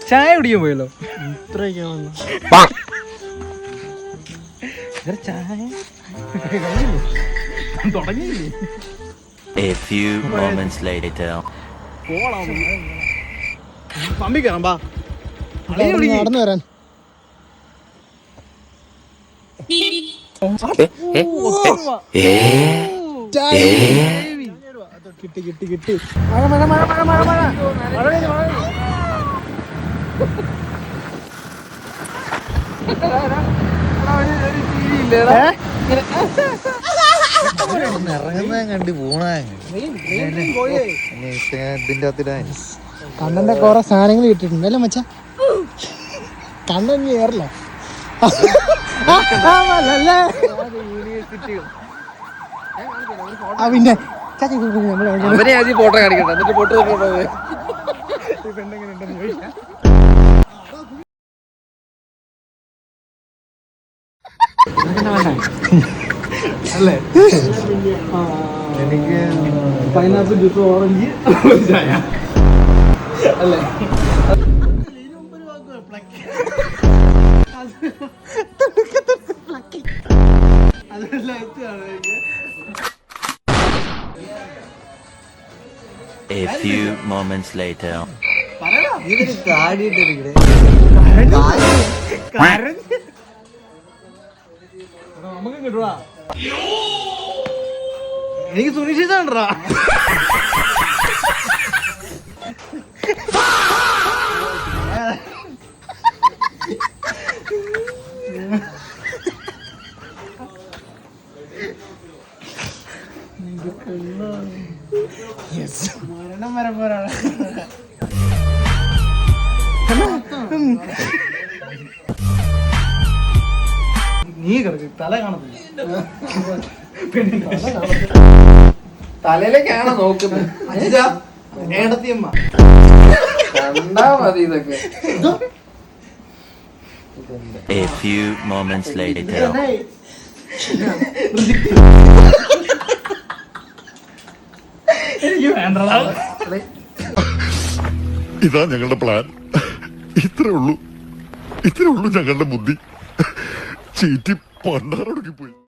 ചായ കുടിക്കാൻ പോയല്ലോ. തുടങ്ങിയില്ലേ? A few moments later. പമ്പി കയറാം ബാ. നടന്നു വരാൻ കിട്ടി കിട്ടി കിട്ടി. മഴ മഴ മഴ മഴ മഴ മഴ മഴ പെയ്യുന്നു, മഴ പെയ്യുന്നു. ഇറങ്ങുന്ന കണ്ട് പോണ ഇതിന്റെ അകത്തിടാ. കണ്ണന്റെ കുറെ സാധനങ്ങൾ കിട്ടിയിട്ടുണ്ട് അല്ലേ മച്ചാ? കണ്ണൻ കേറില്ല പിന്നെ അവനെ ആദ്യം ഫോട്ടോ കാണിക്കട്ടെ, എന്നിട്ട് ഫോട്ടോ അല്ലേ? എനിക്ക് പൈനാപ്പിൾ ജ്യൂസ്, ഓറഞ്ച് അല്ലേ? A few moments later. ഇതിന് കാടിയിട്ടിരിക്കണേ. നമുക്ക് കിട്ടുവാ. എനിക്ക് സുനിശ്ചിതണ്ടാ. മരണം വരെ പോരാ. നീ കിടക്ക്, തല കാണത്തില്ല. തലയിലേക്കാണോ നോക്കുന്നത്? ഏടത്തിയമ്മ കണ്ടാ മതി ഇതൊക്കെ. A few moments later. എനിക്ക് വേണ്ടടാ. ഇതാ ഞങ്ങളുടെ പ്ലാൻ. ഇത്രേ ഉള്ളൂ ഞങ്ങളുടെ ബുദ്ധി. ചീറ്റി പണ്ടാറൊടുക്കി പോയി.